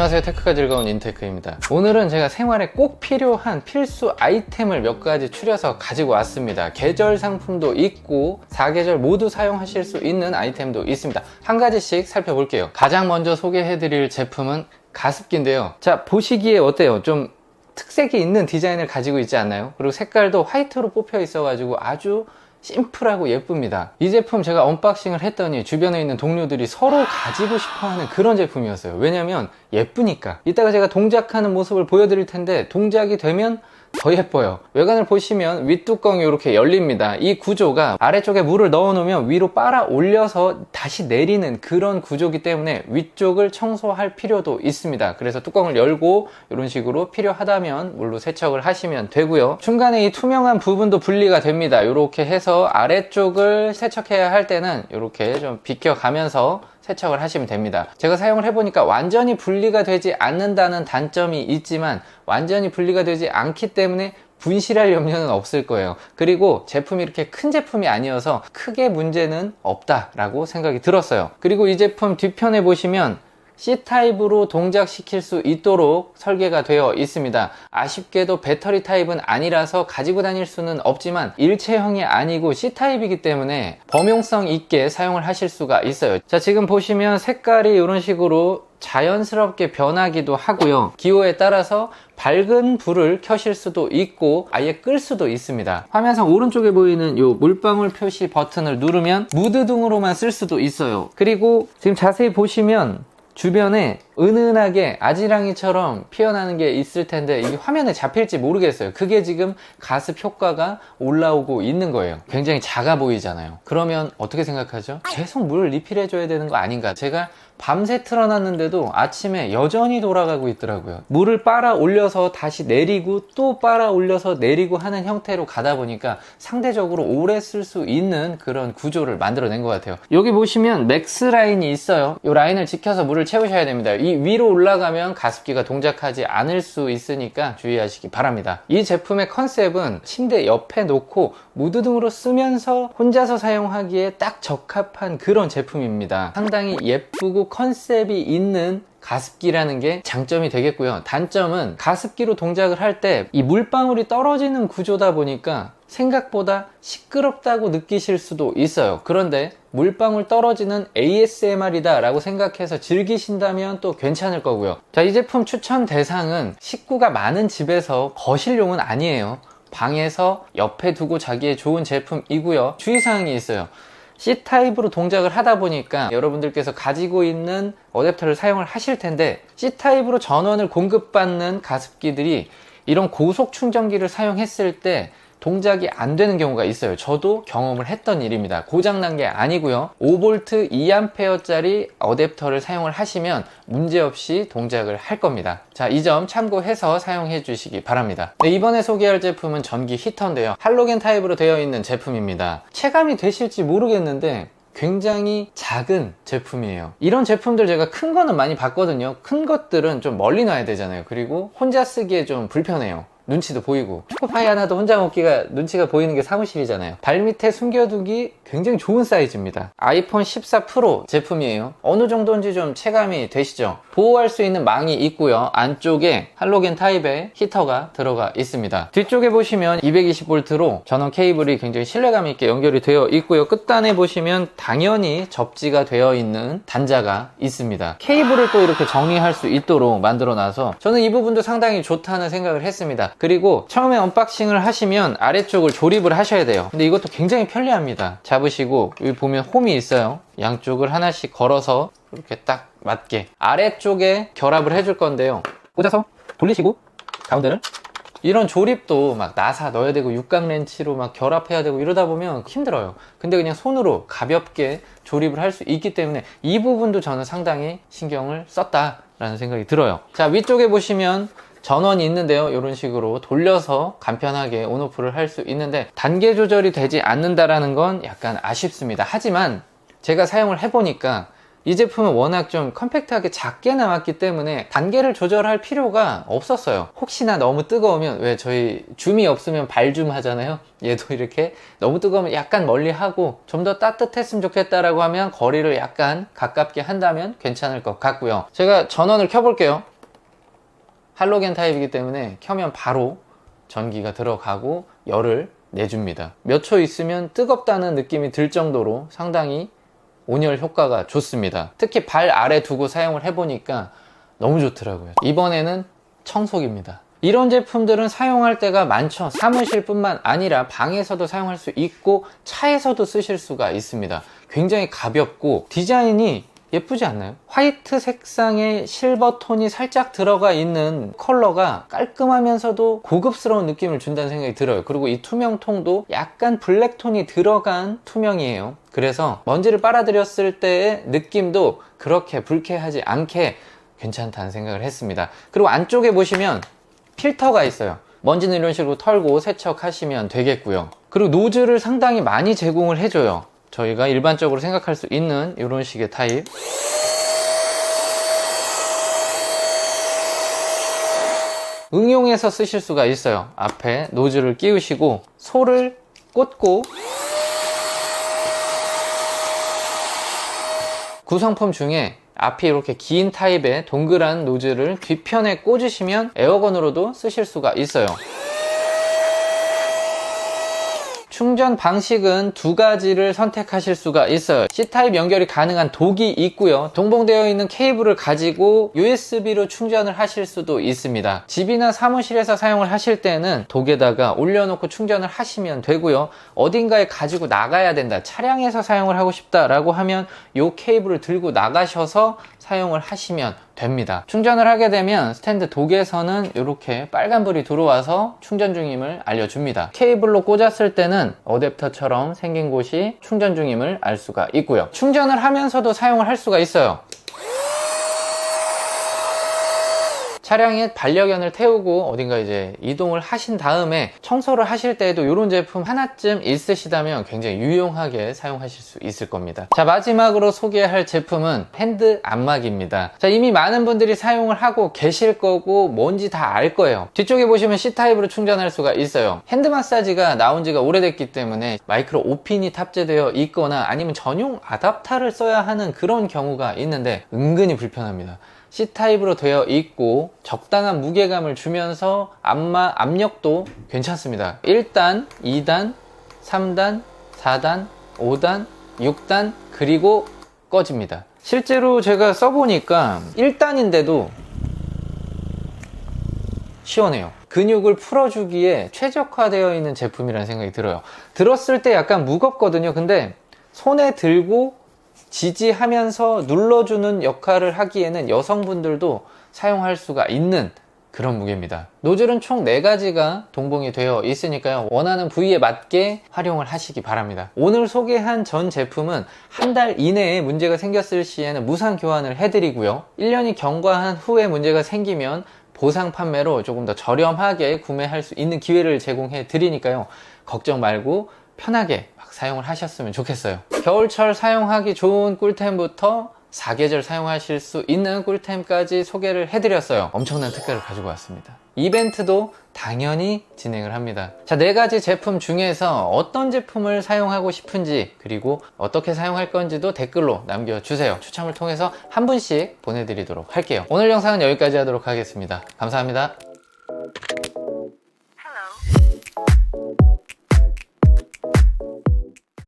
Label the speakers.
Speaker 1: 안녕하세요, 테크가 즐거운 인테크입니다. 오늘은 제가 생활에 꼭 필요한 필수 아이템을 몇 가지 추려서 가지고 왔습니다. 계절 상품도 있고 4계절 모두 사용하실 수 있는 아이템도 있습니다. 한 가지씩 살펴볼게요. 가장 먼저 소개해드릴 제품은 가습기인데요. 자, 보시기에 어때요? 좀 특색이 있는 디자인을 가지고 있지 않나요? 그리고 색깔도 화이트로 뽑혀 있어가지고 아주 심플하고 예쁩니다. 이 제품 제가 언박싱을 했더니 주변에 있는 동료들이 서로 가지고 싶어하는 그런 제품이었어요. 왜냐면 예쁘니까. 이따가 제가 동작하는 모습을 보여드릴 텐데 동작이 되면 더 예뻐요. 외관을 보시면 윗뚜껑이 이렇게 열립니다. 이 구조가 아래쪽에 물을 넣어 놓으면 위로 빨아 올려서 다시 내리는 그런 구조이기 때문에 위쪽을 청소할 필요도 있습니다. 그래서 뚜껑을 열고 이런 식으로 필요하다면 물로 세척을 하시면 되고요. 중간에 이 투명한 부분도 분리가 됩니다. 이렇게 해서 아래쪽을 세척해야 할 때는 이렇게 좀 비껴가면서 세척을 하시면 됩니다. 제가 사용을 해보니까 완전히 분리가 되지 않는다는 단점이 있지만 완전히 분리가 되지 않기 때문에 분실할 염려는 없을 거예요. 그리고 제품이 이렇게 큰 제품이 아니어서 크게 문제는 없다라고 생각이 들었어요. 그리고 이 제품 뒤편에 보시면 C타입으로 동작시킬 수 있도록 설계가 되어 있습니다. 아쉽게도 배터리 타입은 아니라서 가지고 다닐 수는 없지만 일체형이 아니고 C타입이기 때문에 범용성 있게 사용을 하실 수가 있어요. 자, 지금 보시면 색깔이 이런 식으로 자연스럽게 변하기도 하고요. 기호에 따라서 밝은 불을 켜실 수도 있고 아예 끌 수도 있습니다. 화면상 오른쪽에 보이는 이 물방울 표시 버튼을 누르면 무드 등으로만 쓸 수도 있어요. 그리고 지금 자세히 보시면 주변에 은은하게 아지랑이처럼 피어나는 게 있을 텐데 이게 화면에 잡힐지 모르겠어요. 그게 지금 가습 효과가 올라오고 있는 거예요. 굉장히 작아 보이잖아요. 그러면 어떻게 생각하죠? 계속 물을 리필해 줘야 되는 거 아닌가? 제가 밤새 틀어놨는데도 아침에 여전히 돌아가고 있더라고요. 물을 빨아 올려서 다시 내리고 또 빨아 올려서 내리고 하는 형태로 가다 보니까 상대적으로 오래 쓸 수 있는 그런 구조를 만들어낸 것 같아요. 여기 보시면 맥스 라인이 있어요. 이 라인을 지켜서 물을 채우셔야 됩니다. 이 위로 올라가면 가습기가 동작하지 않을 수 있으니까 주의하시기 바랍니다. 이 제품의 컨셉은 침대 옆에 놓고 무드 등으로 쓰면서 혼자서 사용하기에 딱 적합한 그런 제품입니다. 상당히 예쁘고 컨셉이 있는 가습기라는 게 장점이 되겠고요. 단점은 가습기로 동작을 할 때 이 물방울이 떨어지는 구조다 보니까 생각보다 시끄럽다고 느끼실 수도 있어요. 그런데 물방울 떨어지는 ASMR이다 라고 생각해서 즐기신다면 또 괜찮을 거고요. 자, 이 제품 추천 대상은 식구가 많은 집에서 거실용은 아니에요. 방에서 옆에 두고 자기에 좋은 제품이고요. 주의사항이 있어요. C타입으로 동작을 하다 보니까 여러분들께서 가지고 있는 어댑터를 사용을 하실 텐데 C타입으로 전원을 공급받는 가습기들이 이런 고속 충전기를 사용했을 때 동작이 안 되는 경우가 있어요. 저도 경험을 했던 일입니다. 고장난 게 아니고요. 5V 2A짜리 어댑터를 사용을 하시면 문제없이 동작을 할 겁니다. 자, 이 점 참고해서 사용해 주시기 바랍니다. 네, 이번에 소개할 제품은 전기 히터인데요. 할로겐 타입으로 되어 있는 제품입니다. 체감이 되실지 모르겠는데 굉장히 작은 제품이에요. 이런 제품들 제가 큰 거는 많이 봤거든요. 큰 것들은 좀 멀리 놔야 되잖아요. 그리고 혼자 쓰기에 좀 불편해요. 눈치도 보이고 초코파이 하나도 혼자 먹기가 눈치가 보이는 게 사무실이잖아요. 발밑에 숨겨두기 굉장히 좋은 사이즈입니다. 아이폰 14 프로 제품이에요. 어느 정도인지 좀 체감이 되시죠? 보호할 수 있는 망이 있고요. 안쪽에 할로겐 타입의 히터가 들어가 있습니다. 뒤쪽에 보시면 220V로 전원 케이블이 굉장히 신뢰감 있게 연결이 되어 있고요. 끝단에 보시면 당연히 접지가 되어 있는 단자가 있습니다. 케이블을 또 이렇게 정리할 수 있도록 만들어 놔서 저는 이 부분도 상당히 좋다는 생각을 했습니다. 그리고 처음에 언박싱을 하시면 아래쪽을 조립을 하셔야 돼요. 근데 이것도 굉장히 편리합니다. 잡으시고 여기 보면 홈이 있어요. 양쪽을 하나씩 걸어서 이렇게 딱 맞게 아래쪽에 결합을 해줄 건데요. 꽂아서 돌리시고 가운데를 이런 조립도 막 나사 넣어야 되고 육각 렌치로 막 결합해야 되고 이러다 보면 힘들어요. 근데 그냥 손으로 가볍게 조립을 할 수 있기 때문에 이 부분도 저는 상당히 신경을 썼다라는 생각이 들어요. 자, 위쪽에 보시면 전원이 있는데요. 이런 식으로 돌려서 간편하게 온오프를 할 수 있는데 단계 조절이 되지 않는다라는 건 약간 아쉽습니다. 하지만 제가 사용을 해보니까 이 제품은 워낙 좀 컴팩트하게 작게 나왔기 때문에 단계를 조절할 필요가 없었어요. 혹시나 너무 뜨거우면, 왜 저희 줌이 없으면 발줌 하잖아요. 얘도 이렇게 너무 뜨거우면 약간 멀리 하고 좀 더 따뜻했으면 좋겠다라고 하면 거리를 약간 가깝게 한다면 괜찮을 것 같고요. 제가 전원을 켜볼게요. 할로겐 타입이기 때문에 켜면 바로 전기가 들어가고 열을 내줍니다. 몇 초 있으면 뜨겁다는 느낌이 들 정도로 상당히 온열 효과가 좋습니다. 특히 발 아래 두고 사용을 해보니까 너무 좋더라고요. 이번에는 청소기입니다. 이런 제품들은 사용할 때가 많죠. 사무실 뿐만 아니라 방에서도 사용할 수 있고 차에서도 쓰실 수가 있습니다. 굉장히 가볍고 디자인이 예쁘지 않나요? 화이트 색상의 실버 톤이 살짝 들어가 있는 컬러가 깔끔하면서도 고급스러운 느낌을 준다는 생각이 들어요. 그리고 이 투명통도 약간 블랙 톤이 들어간 투명이에요. 그래서 먼지를 빨아들였을 때의 느낌도 그렇게 불쾌하지 않게 괜찮다는 생각을 했습니다. 그리고 안쪽에 보시면 필터가 있어요. 먼지는 이런 식으로 털고 세척하시면 되겠고요. 그리고 노즐을 상당히 많이 제공을 해줘요. 저희가 일반적으로 생각할 수 있는 이런 식의 타입. 응용해서 쓰실 수가 있어요. 앞에 노즐을 끼우시고 솔을 꽂고 구성품 중에 앞이 이렇게 긴 타입의 동그란 노즐을 뒤편에 꽂으시면 에어건으로도 쓰실 수가 있어요. 충전 방식은 두 가지를 선택하실 수가 있어요. C타입 연결이 가능한 독이 있고요. 동봉되어 있는 케이블을 가지고 USB로 충전을 하실 수도 있습니다. 집이나 사무실에서 사용을 하실 때는 독에다가 올려놓고 충전을 하시면 되고요. 어딘가에 가지고 나가야 된다, 차량에서 사용을 하고 싶다라고 하면 이 케이블을 들고 나가셔서 사용을 하시면 됩니다. 충전을 하게 되면 스탠드 독에서는 이렇게 빨간불이 들어와서 충전 중임을 알려줍니다. 케이블로 꽂았을 때는 어댑터처럼 생긴 곳이 충전 중임을 알 수가 있고요. 충전을 하면서도 사용을 할 수가 있어요. 차량에 반려견을 태우고 어딘가 이제 이동을 하신 다음에 청소를 하실 때에도 이런 제품 하나쯤 있으시다면 굉장히 유용하게 사용하실 수 있을 겁니다. 자, 마지막으로 소개할 제품은 핸드 안마기입니다. 자, 이미 많은 분들이 사용을 하고 계실 거고 뭔지 다 알 거예요. 뒤쪽에 보시면 C타입으로 충전할 수가 있어요. 핸드 마사지가 나온 지가 오래됐기 때문에 마이크로 5핀이 탑재되어 있거나 아니면 전용 아답터를 써야 하는 그런 경우가 있는데 은근히 불편합니다. C타입으로 되어 있고 적당한 무게감을 주면서 안마 압력도 괜찮습니다. 1단, 2단, 3단, 4단, 5단, 6단 그리고 꺼집니다. 실제로 제가 써보니까 1단인데도 시원해요. 근육을 풀어주기에 최적화되어 있는 제품이라는 생각이 들어요. 들었을 때 약간 무겁거든요. 근데 손에 들고 지지하면서 눌러주는 역할을 하기에는 여성분들도 사용할 수가 있는 그런 무게입니다. 노즐은 총 4가지가 동봉이 되어 있으니까요. 원하는 부위에 맞게 활용을 하시기 바랍니다. 오늘 소개한 전 제품은 한 달 이내에 문제가 생겼을 시에는 무상 교환을 해드리고요. 1년이 경과한 후에 문제가 생기면 보상 판매로 조금 더 저렴하게 구매할 수 있는 기회를 제공해 드리니까요. 걱정 말고 편하게 사용을 하셨으면 좋겠어요. 겨울철 사용하기 좋은 꿀템부터 사계절 사용하실 수 있는 꿀템까지 소개를 해드렸어요. 엄청난 특가를 가지고 왔습니다. 이벤트도 당연히 진행을 합니다. 자, 4가지 제품 중에서 어떤 제품을 사용하고 싶은지 그리고 어떻게 사용할 건지도 댓글로 남겨주세요. 추첨을 통해서 한 분씩 보내드리도록 할게요. 오늘 영상은 여기까지 하도록 하겠습니다. 감사합니다.